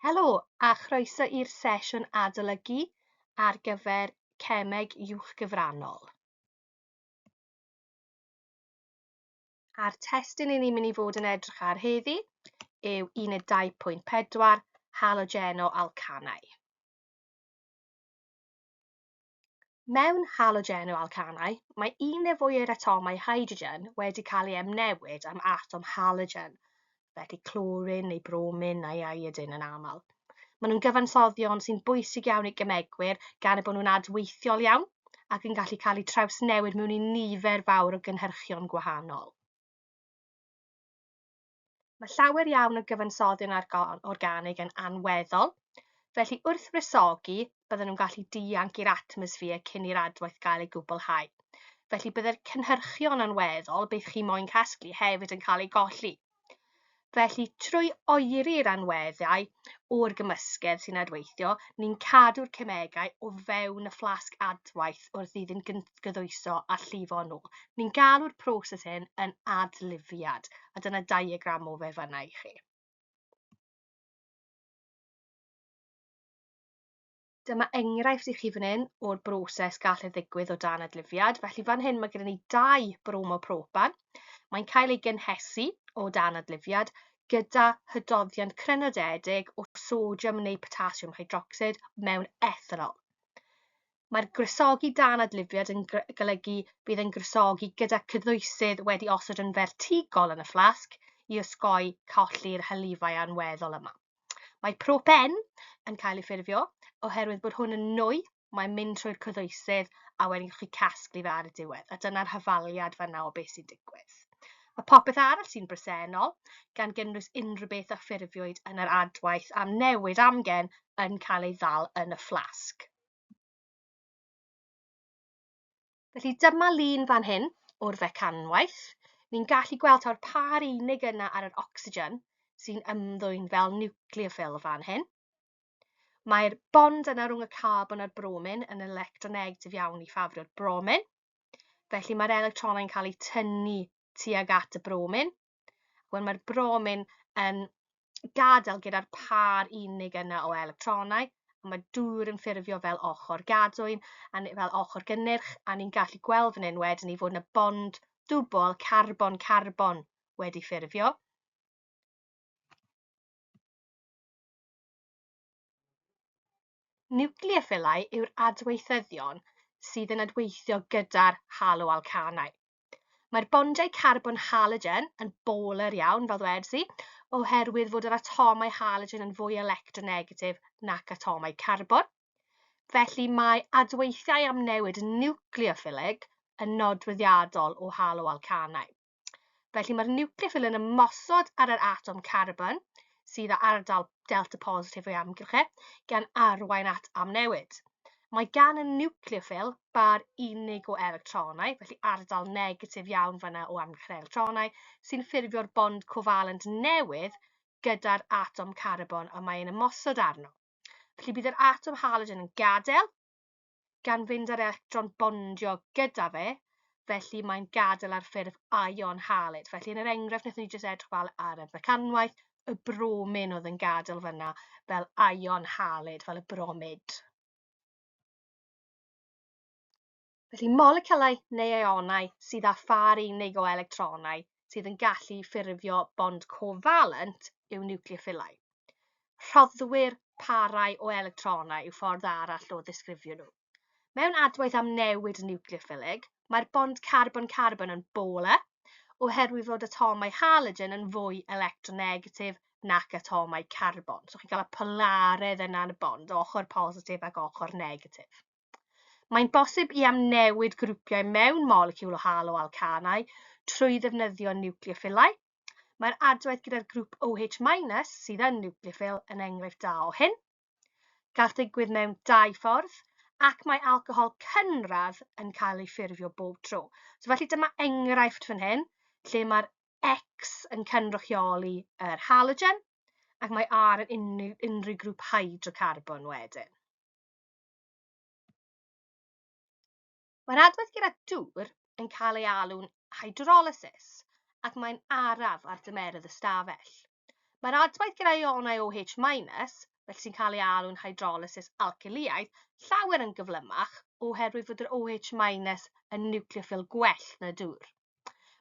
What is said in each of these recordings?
Helo a chroeso i'r sesiwn adolygu ar gyfer Cemeg Uwch Gyfrannol. A'r testyn i ni'n mynd i fod yn edrych ar heddi yw Uned 2.4 Halogenoalcanau. Mewn halogenoalcanau, mae un neu fwy o'r atomau hydrogen wedi cael ei ymnewid am atom halogen, felly clorin neu bromin neu iodine yn aml. Maen nhw'n gyfansoddion sy'n bwysig iawn i gymegwyr gan eu bod nhw'n adweithiol iawn ac yn gallu cael eu trawsnewid mewn i nifer fawr o gynhyrchion gwahanol. Mae llawer iawn o gyfansoddion organig yn anweddol, felly wrth rysogi, bydden nhw'n gallu dianc i'r atmosffer cyn i'r adwaith gael ei gwblhau. Felly byddai'r cynhyrchion anweddol bydd chi moyn casglu hefyd yn cael ei golli. Felly, trwy oeri'r anweddau o'r gymysgedd sy'n adweithio, ni'n cadw'r cemegau o fewn y fflasg adwaith wrth iddynt gyddwyso a llifo nhw. Ni'n galw'r proses hyn yn adlifiad, a dyna diagram o fe fyna i chi. Dyma enghraifft i chi fan hyn o'r broses gall ei ddigwydd o dan adlifiad. Felly fan hyn mae gyda ni 2 bromopropan. Mae'n cael ei gynhesu o dan adlifiad gyda hydoddiant crynodedig o sodiwm neu potasiwm hydrocsid mewn ethanol. Mae'r grysogi dan adlifiad yn golygu bydd yn grysogi gyda cyddwysydd wedi osod yn vertigol yn y fflasg i osgoi colli'r hylifau anweddol yma. Mae propen yn cael ei ffurfio oherwydd bod hwn yn nwy, mae'n mynd trwy'r cyddwysydd a wedyn chi casglu fe ar y diwedd. A dyna'r hyfaliad fanna o beth sy'n digwydd. Mae popeth arall sy'n bresennol gan gynnwys unrhyw beth a ffurfiwyd yn yr adwaith am newid amgen yn cael ei ddal yn y fflasg. Felly dyma lun fan hyn o'r fecanwaith. Ni'n gallu gweld ta'r par unig yna ar yr ocsigen sy'n ymddwyn fel nucleophil fan hyn. Mae'r bond yna rhwng y carbon a'r bromin yn electronegatif iawn i ffafrio'r bromin. Felly mae'r electronau'n cael eu tynnu tuag at y bromin. Mae'r bromin yn gadael gyda'r par unig yna o electronau, a mae dŵr yn ffurfio fel ochr gadwyn a fel ochr gynnyrch, a ni'n gallu gweld fan hyn wedyn i fod yna bond dwbl carbon-carbon wedi ffurfio. Nucleophilau yw'r adweithyddion sydd yn adweithio gyda'r haloalcanau. Mae'r bondiau carbon halogen yn bolar iawn fel ddwedais i, oherwydd fod yr atomau halogen yn fwy electronegatif nac atomau carbon. Felly mae adweithiau am newid nucleophilig yn nodweddiadol o haloalcanau. Felly mae'r nucleophil yn ymosod ar yr atom carbon sydd ar ardal delta positif o'i amgylch gan arwain at amnewid. Mae gan y nucleophil bar unig o electronau, felly ardal negatif iawn fanna o amgylch electronau, sy'n ffurfio'r bond covalent newydd gyda'r atom carbon a mae'n ymosod arno. Felly bydd yr atom halogen yn gadael gan fynd ar electron bondio gyda fe, felly mae'n gadael ar ffurf ion halyd. Felly yn yr enghraifft wnaethon ni jyst edrych ar y mecanwaith, y bromin oedd yn gadael fyna fel ion halyd, fel y bromid. Felly moleciwlau neu ionau sydd â phar unig o electronau sydd yn gallu ffurfio bond covalent yw nucleophilau. Rhoddwyr parau o electronau yw ffordd arall o ddisgrifio nhw. Mewn adwaith am newid nucleophilig, mae'r bond carbon-carbon yn bolar, oherwydd fod atomau halogen yn fwy electronegatif nac atomau carbon. So chi'n cael y polaredd yna yn y bond, ochr positif ac ochr negatif. Mae'n bosib i amnewid grwpiau mewn moleciwl o haloalcanau trwy ddefnyddio nucleophilau. Mae'r adwaith gyda'r grŵp OH- sydd yn nucleophil yn enghraifft da o hyn. Gall ddigwydd mewn 2 ffordd, ac mae alcohol cynradd yn cael ei ffurfio bob tro. So felly dyma enghraifft fan hyn, lle mae'r X yn cynrychioli yr halogen, ac mae R yn unrhyw grŵp hydrocarbon wedyn. Mae'r adwaith gyda dŵr yn cael ei alw'n hydrolysis ac mae'n araf ar dymerydd y stafell. Mae'r adwaith gyda ionau OH- fel sy'n cael ei alw'n hydrolysis alkyliaidd, llawer yn gyflymach oherwydd fod yr OH- yn nucleophil gwell na dŵr.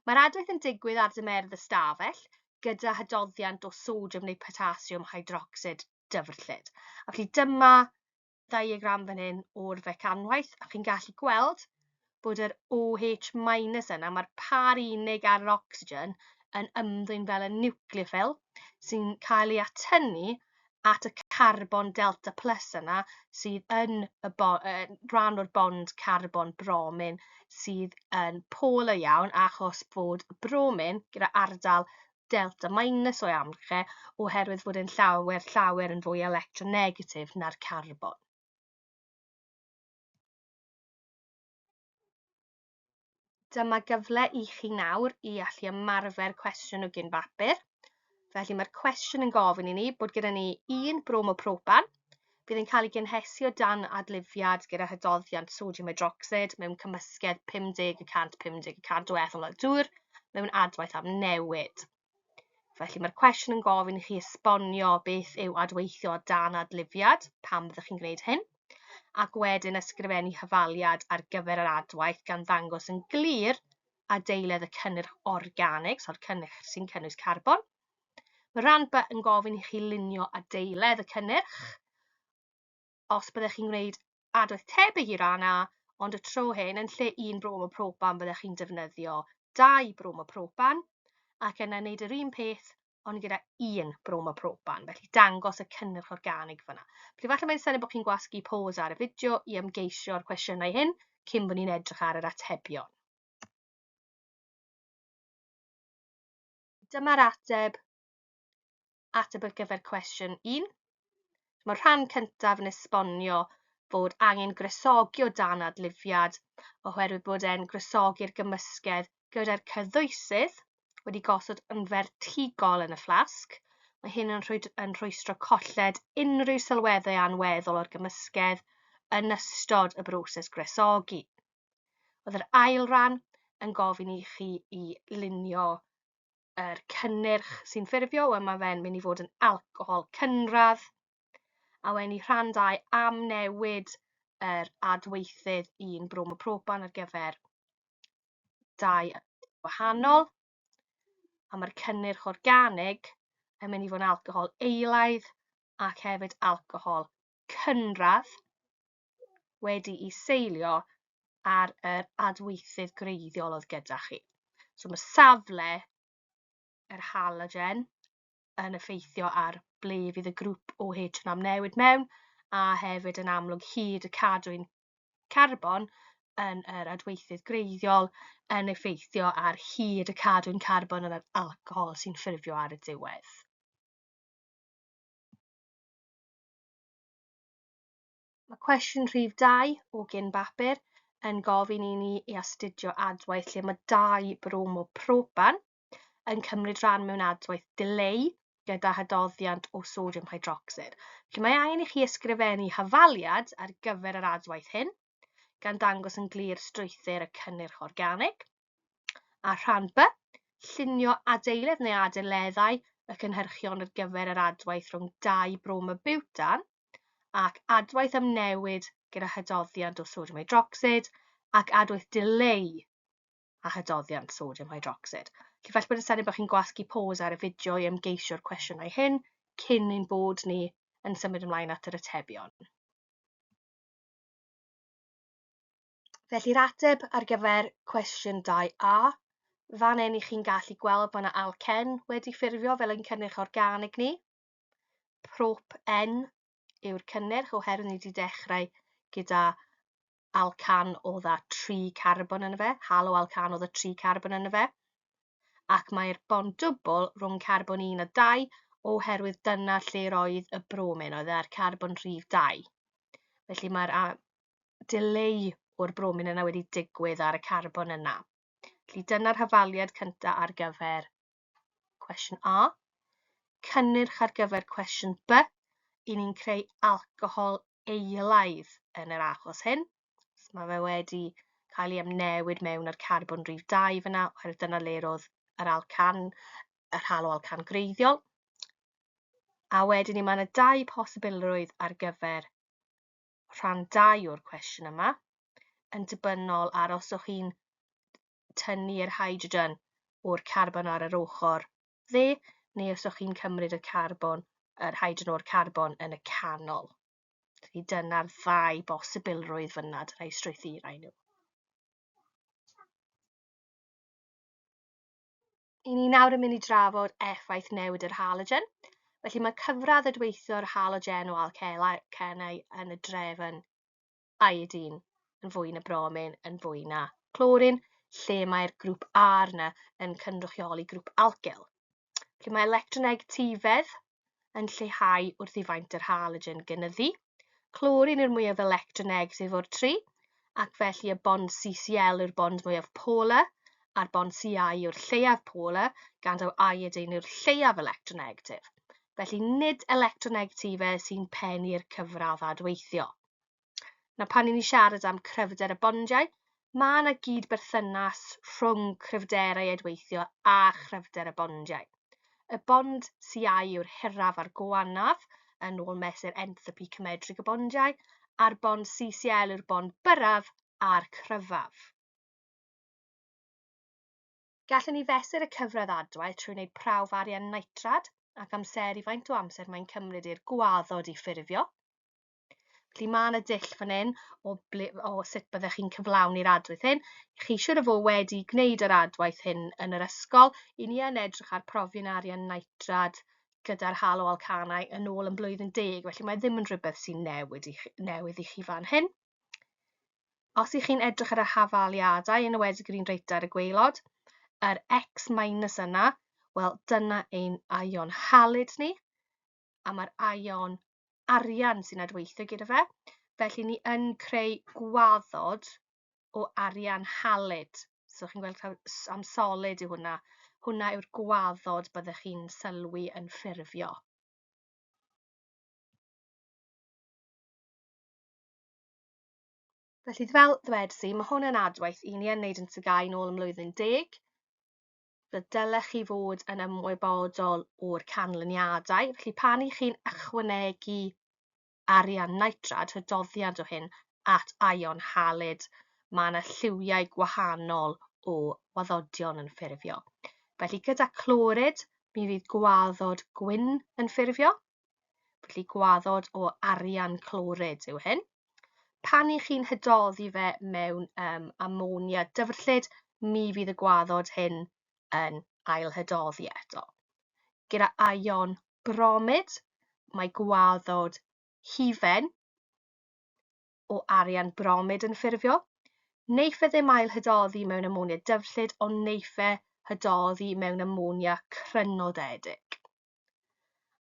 Mae'r adwaith yn digwydd ar dymerdd y stafell gyda hydoddiant o sodiwm neu potasiwm hydrocsid dyfrllyd. A felly dyma diagram fan hyn o'r fecanwaith, a chi'n gallu gweld bod yr OH- yna, mae'r par unig ar yr ocsigen yn ymddwyn fel y nucleophil sy'n cael ei atynnu at y carbon delta plus yna sydd yn rhan o'r bond carbon bromin sydd yn polar iawn achos bod bromin gyda ardal delta minus o'i amlche oherwydd fod e'n llawer yn fwy electronegatif na'r carbon. Dyma gyfle i chi nawr i allu ymarfer cwestiwn o gyn bapur. Felly mae'r cwestiwn yn gofyn i ni bod gyda ni un bromopropan, bydd yn cael ei gynhesu o dan adlifiad gyda hydoddiant sodiwm hydrocsid mewn cymysgedd 50% o ethanol dŵr mewn adwaith am newid. Felly mae'r cwestiwn yn gofyn i chi esbonio beth yw adweithio dan adlifiad, pam byddwch chi'n gwneud hyn, ac wedyn ysgrifennu hyfaliad ar gyfer yr adwaith gan ddangos yn glir adeiledd y cynnyrch organig, so'r cynnyrch sy'n cynnwys carbon. Mae rhan B yn gofyn i chi lunio adeiledd y cynnyrch. Os byddech chi'n gwneud adwaith tebyg i ran A, ond y tro hyn yn lle un bromopropan byddech chi'n defnyddio 2 bromopropan, ac yna wneud yr un peth ond gyda 1 bromopropan, felly dangos y cynnyrch organig fyna. Felly falle mae'n syniad bod chi'n gwasgu pause ar y fideo i ymgeisio'r cwestiynau hyn cyn bod ni'n edrych ar yr atebion. Dyma'r ateb ar gyfer cwestiwn 1. Mae'r rhan cyntaf yn esbonio fod angen gresogi o dan adlifiad oherwydd bod e'n gresogi'r gymysgedd gyda'r cyddwysydd wedi gosod yn vertigol yn y fflasg. Mae hyn yn rhwystro colled unrhyw sylweddau anweddol o'r gymysgedd yn ystod y broses gresogi. Oedd yr ail ran yn gofyn i chi i lunio yr cynnyrch sy'n ffurfio, yma fe'n mynd i fod yn alcohol cynradd, a wedyn i rhan 2 am newid yr adweithydd 1 bromopropan ar gyfer 2 wahanol, a mae'r cynnyrch organig yn mynd i fod yn alcohol eilaidd ac hefyd alcohol cynradd wedi i seilio ar yr adweithydd greiddiol oedd gyda chi. So mae safle yr halogen yn effeithio ar ble fydd y grŵp OH yn amnewid mewn, a hefyd yn amlwg hyd y cadwyn carbon yn yr adweithydd greiddiol yn effeithio ar hyd y cadwyn carbon yn yr alcohol sy'n ffurfio ar y diwedd. Mae cwestiwn rhif 2 o gyn bapur yn gofyn i ni i astudio adwaith lle mae 2 bromopropan yn cymryd rhan mewn adwaith dileu gyda hydoddiant o sodiwm hydrocsid. Felly mae angen i chi ysgrifennu hyfaliad ar gyfer yr adwaith hyn, gan dangos yn glir strwythur y cynnyrch organig. A rhan B, llunio adeiledd neu adeileddau y cynhyrchion ar gyfer yr adwaith rhwng 2 bromobutan ac adwaith ymnewid gyda hydoddiant o sodiwm hydrocsid ac adwaith dileu a hydoddiant sodiwm hydrocsid. Felly falle bod yn syniad bod chi'n gwasgu pause ar y fideo i ymgeisio'r cwestiynau hyn cyn ein bod ni yn symud ymlaen at yr atebion. Felly'r ateb ar gyfer cwestiwn 2A, fan hyn i chi'n gallu gweld bod yna alcen wedi ffurfio fel ein cynnyrch organig ni. Prop N yw'r cynnyrch oherwydd ni wedi dechrau gyda alcan o dda 3 carbon yn y fe, haloalcan o dda 3 carbon yn y fe, ac mae'r bond dwbl rhwng carbon 1 a 2 oherwydd dyna lle roedd y bromin, oedd e'r carbon rhif 2. Felly mae'r dileu o'r bromin yna wedi digwydd ar y carbon yna. Felly dyna'r hyfaliad cyntaf ar gyfer cwestiwn A. Cynnyrch ar gyfer cwestiwn B, i ni'n creu alcohol eilaidd yn yr achos hyn. So mae fe wedi cael ei ymnewid mewn yr carbon rhif 2 fyna, oherwydd dyna le roedd yr haloalcan greiddiol. A wedyn ni mae yna 2 posibilrwydd ar gyfer rhan 2 o'r cwestiwn yma, yn dibynol ar os o'ch chi'n tynnu'r hydrogen o'r carbon ar yr ochr dde, neu os o'ch chi'n cymryd yr hydrogen o'r carbon yn y canol. Felly dyna'r 2 bosibilrwydd fyna, dyna'i strwythurau nhw. I ni nawr yn mynd i drafod effaith newid yr halogen. Felly mae cyfradd adweithio'r halogenoalcanau yn y drefn iodine yn fwy na bromin yn fwy na clorin, lle mae'r grŵp R yna yn cynrychioli grŵp alkyl. Felly mae electronegatifedd yn lleihau wrth i faint yr halogen gynyddu. Clorin yw'r mwyaf electronegatif o'r 3, ac felly y bond CCl yw'r bond mwyaf polar, a'r bond Ci yw'r lleiaf polar, gan daw iodine yw'r lleiaf electronegatif. Felly nid electronegatifau sy'n pennu'r cyfradd adweithio. Na pan ni'n siarad am cryfder y bondiau, mae yna gyd-berthynas rhwng cryfderau adweithio a chryfder y bondiau. Y bond Ci yw'r hiraf a'r gwanaf, yn ôl mesur enthalpi cymedrig y bondiau, a'r bond CCl yw'r bond byraf a'r cryfaf. Gallwn ni fesur y cyfradd adwaith trwy wneud prawf arian nitrad ac amseru faint o amser mae'n cymryd i'r gwaddod i ffurfio. Felly mae yna dull fan hyn o sut byddech chi'n cyflawni'r adwaith hyn. Chi siŵr o fod wedi gwneud yr adwaith hyn yn yr ysgol. I ni yn edrych ar profion arian nitrad gyda'r haloalcanau yn ôl yn blwyddyn 10, felly mae ddim yn rhywbeth sy'n newydd i chi fan hyn. Os ych chi'n edrych ar y hafaliadau yn ywedig yr un reit ar y gwaelod, yr X- yna, wel dyna ein ion halid ni, a mae'r ion arian sy'n adweithio gyda fe. Felly ni yn creu gwaddod o arian halid. So chi'n gweld am solid yw hwnna. Hwnna yw'r gwaddod byddech chi'n sylwi yn ffurfio. Felly fel ddwedsi, mae hwn yn adwaith i ni yn wneud yn tygau nôl ym mlwyddyn 10. Fe dylech chi fod yn ymwybodol o'r canlyniadau. Felly pan i chi'n ychwanegu arian nitrad, hydoddiad o hyn, at ion halid, mae yna lliwiau gwahanol o waddodion yn ffurfio. Felly gyda clorid, mi fydd gwaddod gwyn yn ffurfio. Felly gwaddod o arian clorid yw hyn. Pan i chi'n hydoddi fe mewn ammonia dyfrllyd, mi fydd y gwaddod hyn yn ailhydoddi eto. Gyda ion bromid, mae gwaddod hufen o arian bromid yn ffurfio. Neiff e ddim ailhydoddi mewn ammonia dyfrllyd, ond neiff e hydoddi mewn ammonia crynodedig.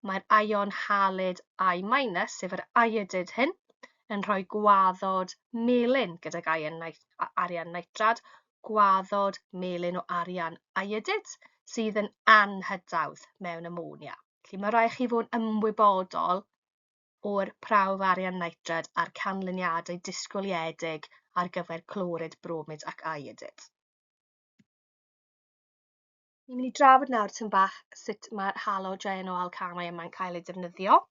Mae'r ion halid I-, sef yr iodid hyn, yn rhoi gwaddod melyn gydag arian nitrad, gwaddod melyn o arian iodid, sydd yn anhydawdd mewn ammonia. Felly mae rhaid chi fod yn ymwybodol o'r prawf arian nitrad a'r canlyniadau disgwyliedig ar gyfer clorid, bromid ac iodid. Ni'n mynd i drafod nawr tym bach sut mae'r halogenoalcanau yma'n cael ei defnyddio.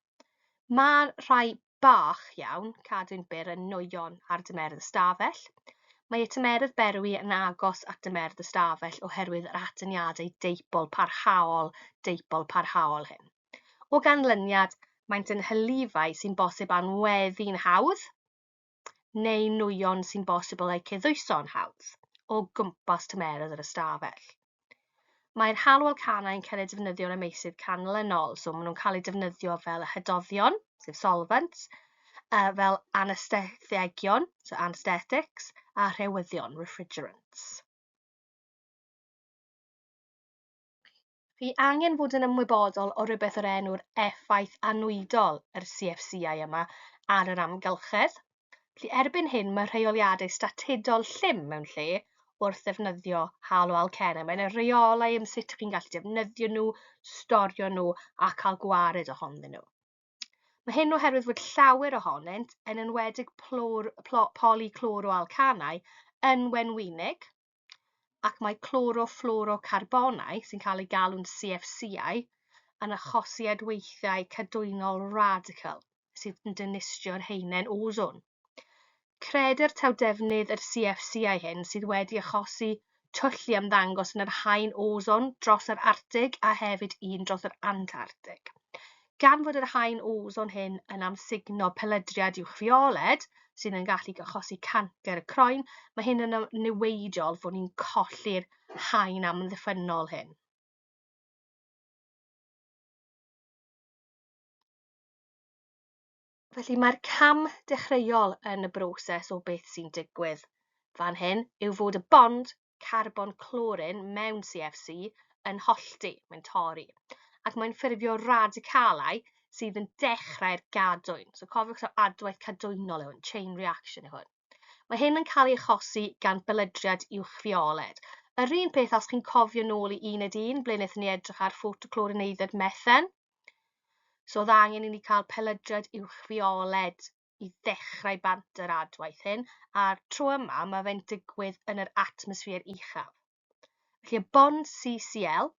Mae rhai bach iawn, cadw'n byr yn nwyon ar dymerdd ystafell. Mae y tymerdd berwi yn agos at dymerdd ystafell oherwydd yr atyniadau deipol parhaol hyn. O ganlyniad, maent yn hylifau sy'n bosib anweddu'n hawdd, neu nwyon sy'n bosibl eu cyddwyso'n hawdd o gwmpas tymerdd yr ystafell. Mae'r halogenoalcanau'n cael eu defnyddio yn y meysydd canlynol, so maen nhw'n cael eu defnyddio fel hydoddion, sef solvents, fel anesthethegion, so anesthetics, a rhewyddion, refrigerants. Fi angen fod yn ymwybodol o rhywbeth o'r enw'r effaith anwydol yr CFCau yma ar yr amgylchedd. Felly erbyn hyn mae rheoliadau statudol llym mewn lle wrth ddefnyddio haloalcanau. Mae'n reolau am sut chi'n gallu defnyddio nhw, storio nhw a cael gwared ohonyn nhw. Mae hyn oherwydd fod llawer ohonynt yn enwedig polychloroalcanau yn wenwynig, ac mae chlorofluorocarbonau sy'n cael ei galw'n CFCau yn achosi adweithiau cadwynol radical sydd yn dinistio'r haenen ozon. Credir taw defnydd yr CFCau hyn sydd wedi achosi twll i ymddangos yn yr haen ozon dros yr Arctig a hefyd un dros yr Antarctig. Gan fod yr haen ozon hyn yn amsugno pelydriad uwchfioled sydd yn gallu achosi cancer y croen, mae hyn yn niweidiol fod ni'n colli'r haen amddiffynnol hyn. Felly mae'r cam dechreuol yn y broses o beth sy'n digwydd. Fan hyn yw fod y bond carbon-clorin mewn CFC yn hollti, mae'n torri, ac mae'n ffurfio radicalau sydd yn dechrau'r gadwyn. So cofiwch taw adwaith cadwynol yw hwn, chain reaction yw hwn. Mae hyn yn cael ei achosi gan belydriad uwchfioled. Yr un peth os chi'n cofio nôl i Uned 1, ble wnaethon ni edrych ar ffotoclorineidded methen. So oedd angen i ni cael pelydriad uwchfioled i ddechrau bant yr adwaith hyn, a'r tro yma mae fe'n digwydd yn yr atmosffer uchaf. Felly y bond CCl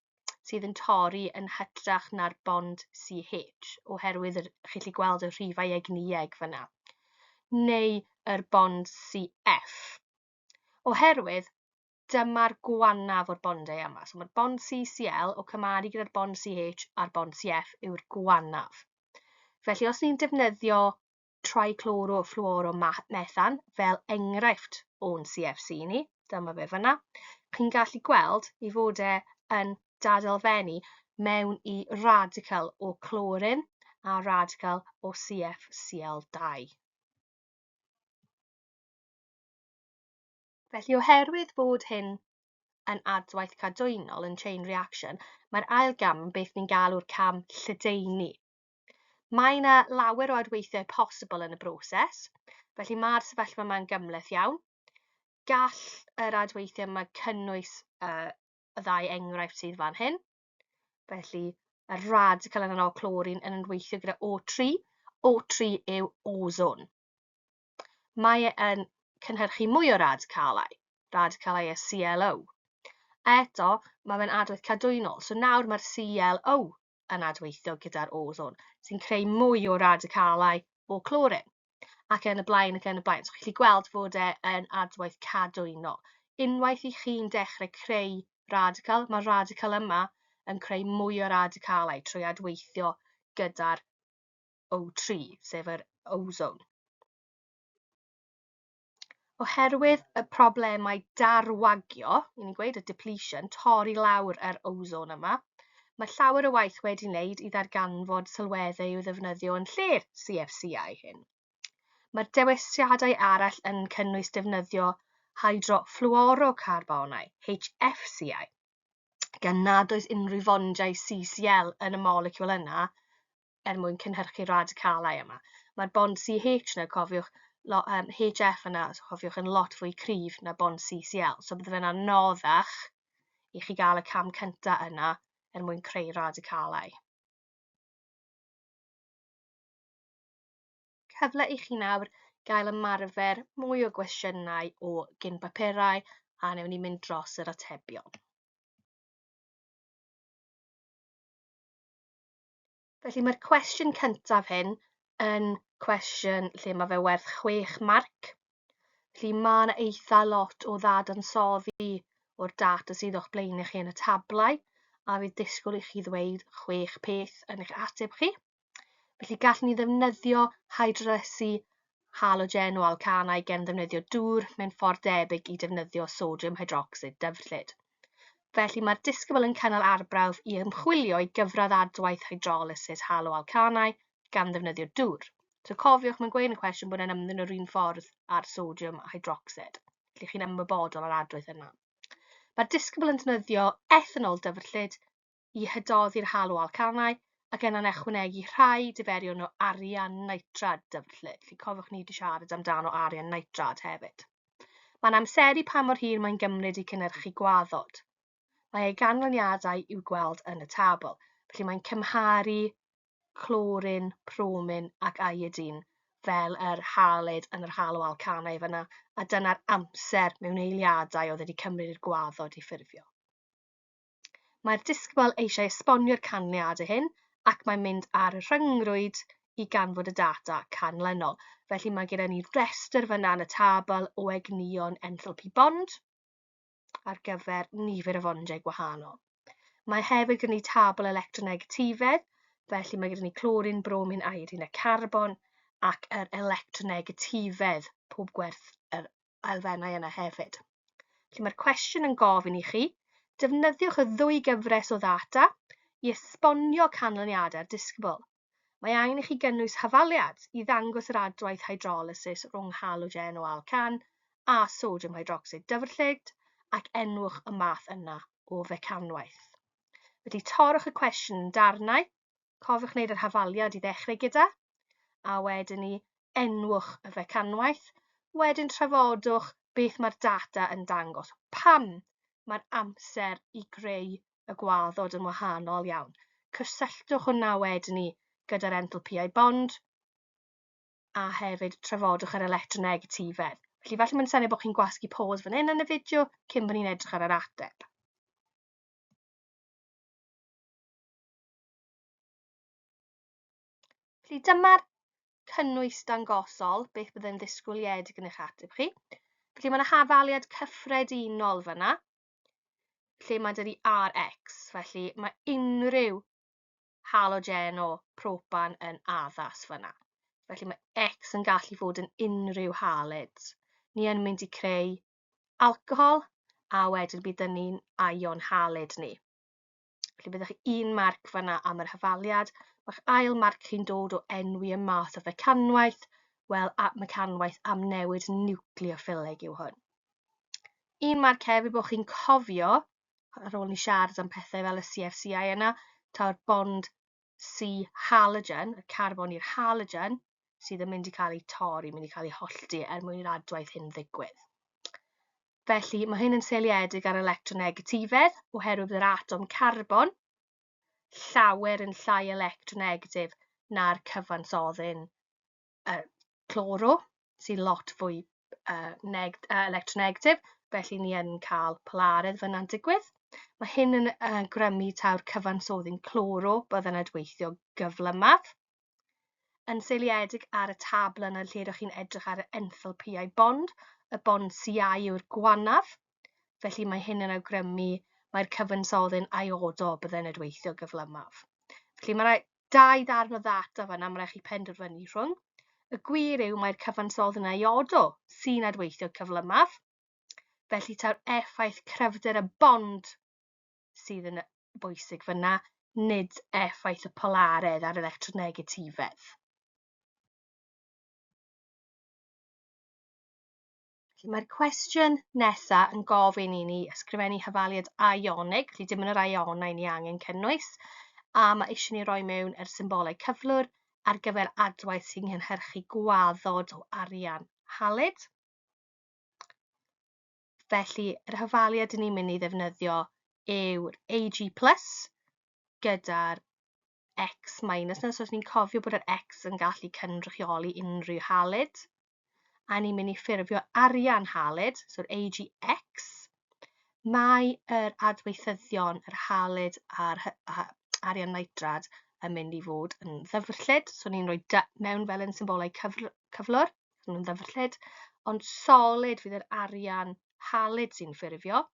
sydd yn torri yn hytrach na'r bond CH, oherwydd chi'n gallu gweld y rhifau egnïeg fyna, neu yr bond CF, oherwydd dyma'r gwanaf o'r bondau yma. So mae'r bond CCl o cymaru gyda'r bond CH a'r bond CF yw'r gwanaf. Felly os ni'n defnyddio trichlorofluoromethan fel enghraifft o'n CFC ni, dyma fe fyna, chi'n gallu gweld i fod yn dadalfennu mewn i radical o clorin a radical o CFCl2. Felly oherwydd fod hyn yn adwaith cadwynol yn chain reaction, mae'r ail gam yn beth ni'n galw'r cam lledaenu. Mae yna lawer o adweithiau posibl yn y broses, felly mae'r sefyllfa yma'n gymhleth iawn. Gall yr adweithiau yma cynnwys y ddau enghraifft sydd fan hyn. Felly, y radical yn o clorin yn weithio gyda O3. O3 yw ozon. Mae yn cynhyrchu mwy o radicalau y CLO. Eto, mae fe'n adwaith cadwynol, so nawr mae'r CLO yn adweithio gyda'r ozon, sy'n creu mwy o radicalau o clorin. Ac yn y blaen. So chi'n gallu gweld fod e'n adwaith cadwynol. Unwaith i chi'n dechrau creu radical, mae'r radical yma yn creu mwy o radicalau trwy adweithio gyda'r O3, sef yr ozon. Oherwydd y problemau darwagio, ni'n gweud y depletion, torri lawr yr ozon yma, mae llawer o waith wedi wneud i ddarganfod sylweddau o ddefnyddio yn lle'r CFCau hyn. Mae'r dewisiadau arall yn cynnwys defnyddio hydrofluorocarbonau, HFCau, gan nad oes unrhyw fondiau CCl yn y moleciwl yna mwyn cynhyrchu radicalau yma. Mae'r bond CH yna, cofiwch, HF yna, cofiwch, yn lot fwy cryf na bond CCl, so bydde fe'n anoddach i chi gael y cam cyntaf yna mwyn creu radicalau. Cyfle i chi nawr gael ymarfer mwy o gwestiynau o gyn-bapurau a newn ni mynd dros yr atebion. Felly mae'r cwestiwn cyntaf hyn yn cwestiwn lle mae fe werth 6 marc. Felly mae yna eitha lot o ddadansoddi o'r data sydd o'ch blaen i chi yn y tablau, a fydd disgwyl i chi ddweud 6 peth yn eich ateb chi. Felly gallwn ni ddefnyddio hydrolysu halogenoalcanau gen ddefnyddio dŵr mewn ffordd debyg i defnyddio sodium hydroxide dyfrllyd. Felly mae'r disgybl yn cynnal arbrawf i ymchwilio i gyfradd adwaith hydrolysis haloalcanau gan ddefnyddio dŵr. So cofiwch, mae'n gweud yn y cwestiwn bod yn ymddyn yr un ffordd ar sodium hydroxide. Felly chi'n ymwybodol o'r adwaith yna. Mae'r disgybl yn defnyddio ethanol dyfrllyd i hydoddi'r haloalcanau ac yna'n ychwanegu rhai diferion o arian nitrad dyfrllyd. Felly cofiwch ni wedi siarad amdano arian nitrad hefyd. Mae'n amseru pa mor hir mae'n gymryd i cynhyrchu gwaddod. Mae ei ganlyniadau i'w gweld yn y tabl. Felly mae'n cymharu clorin, bromin ac iodine fel yr halyd yn yr haloalcanau fyna, a dyna'r amser mewn eiliadau oedd wedi cymryd i'r gwaddod i ffurfio. Mae'r disgybl eisiau esbonio'r canlyniadau hyn ac mae'n mynd ar y rhyngrwyd i ganfod y data canlynol. Felly mae gyda ni restr fyna yn y tabl o egnïon enthalpi bond ar gyfer nifer y fondiau gwahanol. Mae hefyd gyda ni tabl electronegatifedd, felly mae gyda ni clorin, bromin, iodine a carbon ac yr electronegatifedd pob gwerth yr elfennau yna hefyd. Felly mae'r cwestiwn yn gofyn i chi, defnyddiwch y ddwy gyfres o ddata i esbonio canlyniadau'r disgybl. Mae angen i chi gynnwys hafaliad i ddangos yr adwaith hydrolysis rhwng halogenoalcan a sodium hydroxide dyfrllyd ac enwch y math yna o fecanwaith. Felly torrwch y cwestiwn yn darnau, cofiwch wneud yr hafaliad i ddechrau gyda, a wedyn ni enwch y fecanwaith, wedyn trafodwch beth mae'r data yn dangos. Pam mae'r amser i greu y gwaddod yn wahanol iawn. Cysylltwch hwnna wedyn ni gyda'r enthalpiau bond a hefyd trafodwch yr electronegatifedd. Felly falle mae'n syniad bod chi'n gwasgu pause fan hyn yn y fideo cyn bod ni'n edrych ar yr ateb. Felly dyma'r cynnwys dangosol, beth byddai'n ddisgwyliedig yn eich ateb chi. Felly mae yna hafaliad cyffredinol fyna, lle mae dydi Rx, felly mae unrhyw halogenopropan yn addas fyna. Felly mae X yn gallu fod yn unrhyw halyd. Ni yn mynd i creu alcohol a wedyn bydd ni'n ion halyd ni. Felly byddwch chi un marc fyna am yr hafaliad. Mae'ch ail marc chi'n dod o enwi y math o fecanwaith, wel mecanwaith am newid niwcleophilig yw hwn. Un marc hefyd bod chi'n cofio, ar ôl ni siarad am pethau fel y CFCI yna, taw'r bond C-halogen, y carbon i'r halogen, sydd yn mynd i cael ei torri, mynd i cael ei hollti mwyn i'r adwaith hyn ddigwydd. Felly mae hyn yn seiliedig ar electronegatifedd oherwydd yr atom carbon llawer yn llai electronegatif na'r cyfansoddyn cloro, sy'n lot fwy electronegatif, felly ni yn cael polaredd fyna'n digwydd. Mae hyn yn grymu taw'r cyfansoddyn cloro byddai'n adweithio gyflymaf. Yn seiliedig ar y tabl yna lle ydych chi'n edrych ar y enthalpiau bond, y bond CI yw'r gwanaf, felly mae hyn yn awgrymu mae'r cyfansoddyn iodo byddai'n adweithio gyflymaf. Felly mae dau ddarn o ddata fyna mae'n rhaid chi penderfynu rhwng. Y gwir yw mae'r cyfansoddyn iodo sy'n adweithio cyflymaf, felly taw'r effaith cryfder y bond sydd yn bwysig fyna, nid effaith y polaredd ar electronegatifedd. Mae'r cwestiwn nesaf yn gofyn i ni ysgrifennu hafaliad ionig, felly dim yn yr ionau ni angen cynnwys, a mae eisiau ni roi mewn yr symbolau cyflwr ar gyfer adwaith sy'n cynhyrchu gwaddod o arian halyd. Felly, yr hafaliad ni'n mynd i ddefnyddio yw'r Ag+ gyda'r X-. So ni'n cofio bod yr X yn gallu cynrychioli unrhyw halyd. A ni'n mynd i ffurfio arian halyd, so'r AgX. Mae yr adweithyddion, yr halyd a'r arian nitrad yn mynd i fod yn ddyfrllyd. So ni'n rhoi dy mewn fel yn symbolau cyflwr, yn ddyfrllyd, ond solid fydd yr arian halyd sy'n ffurfio,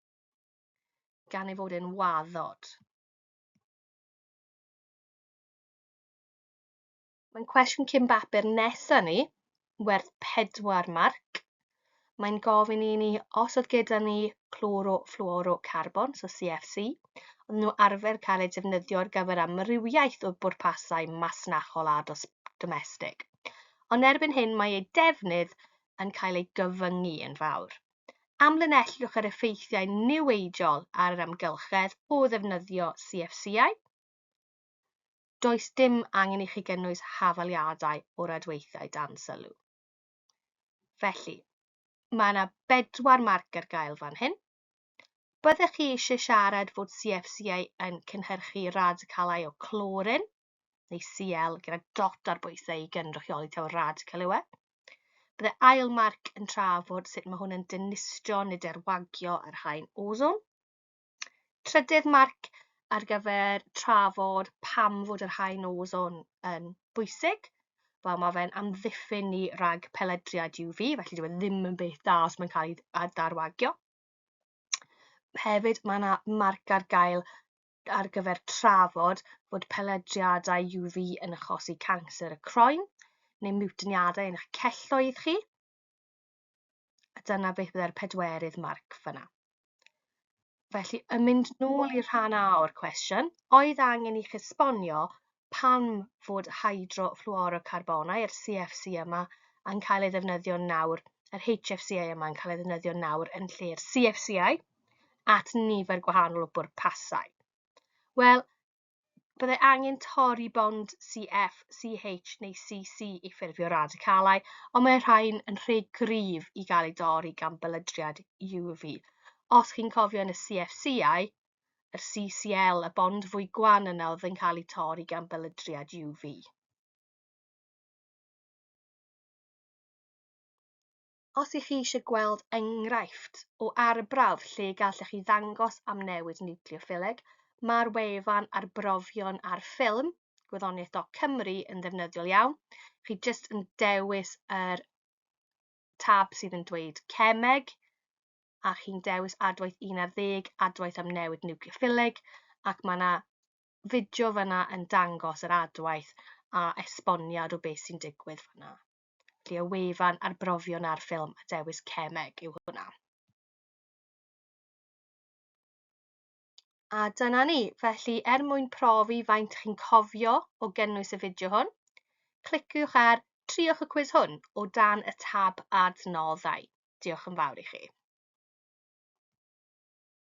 gan ei fod yn waddod. Mae'n cwestiwn cyn bapur nesaf ni, werth 4 marc. Mae'n gofyn i ni os oedd gyda ni chlorofluorocarbon, so CFC, oedd nhw arfer cael ei defnyddio ar gyfer amrywiaeth o bwrpasau masnachol a domestig. Ond erbyn hyn mae ei defnydd yn cael ei gyfyngu yn fawr. Amlinellwch yr effeithiau niweidiol ar yr amgylchedd o ddefnyddio CFCI. Does dim angen i chi gynnwys hafaliadau o'r adweithiau dan sylw. Felly, mae yna 4 marc ar gael fan hyn. Byddech chi eisiau siarad fod CFCI yn cynhyrchu radicalau o clorin, neu Cl gyda dot ar bwysau i gynrychioli taw radical yw e. Bydde ail marc yn trafod sut mae hwn yn dinistrio neu derwagio yr haen ozon. Trydydd marc ar gyfer trafod pam fod yr haen ozon yn bwysig. Wel, mae fe'n amddiffyn ni rhag peledriad UV, felly dyw e ddim yn beth da os mae'n cael ei darwagio. Hefyd, mae yna marc ar gael ar gyfer trafod fod peledriadau UV yn achosi canser y croen, neu mutiniadau yn eich celloedd chi. A dyna beth byddai'r pedwerydd marc fyna. Felly, yn mynd nôl i'r rhan A o'r cwestiwn, oedd angen i chi esbonio pam fod hydrofluorocarbonau, yr CFC yma, yn cael ei ddefnyddio nawr, yr HFCA yma yn cael ei ddefnyddio nawr yn lle'r CFCA at nifer gwahanol o bwrpasau. Wel, byddai angen torri bond CF, CH neu CC i ffurfio radicalau, ond mae'r rhain yn rhy gryf i gael ei dorri gan bylydriad UV. Os chi'n cofio yn y CFCA, yr CCl, y bond fwy gwan yna oedd yn cael ei torri gan bylydriad UV. Os ych chi eisiau gweld enghraifft o arbrawf lle gallech chi ddangos am newid niwcleophilig, mae'r wefan arbrofion ar ffilm, Gwyddoniaeth Cymru, yn ddefnyddiol iawn. Chi jyst yn dewis yr tab sydd yn dweud Cemeg, a chi'n dewis adwaith 1 ar 10, adwaith am newid niwcleophilig, ac mae yna fideo fyna yn dangos yr adwaith a esboniad o beth sy'n digwydd fyna. Felly y wefan arbrofion ar ffilm a dewis Cemeg yw hwnna. A dyna ni. Felly, mwyn profi faint chi'n cofio o gynnwys y fideo hwn, cliciwch ar triwch y cwis hwn o dan y tab adnoddau. Diolch yn fawr i chi.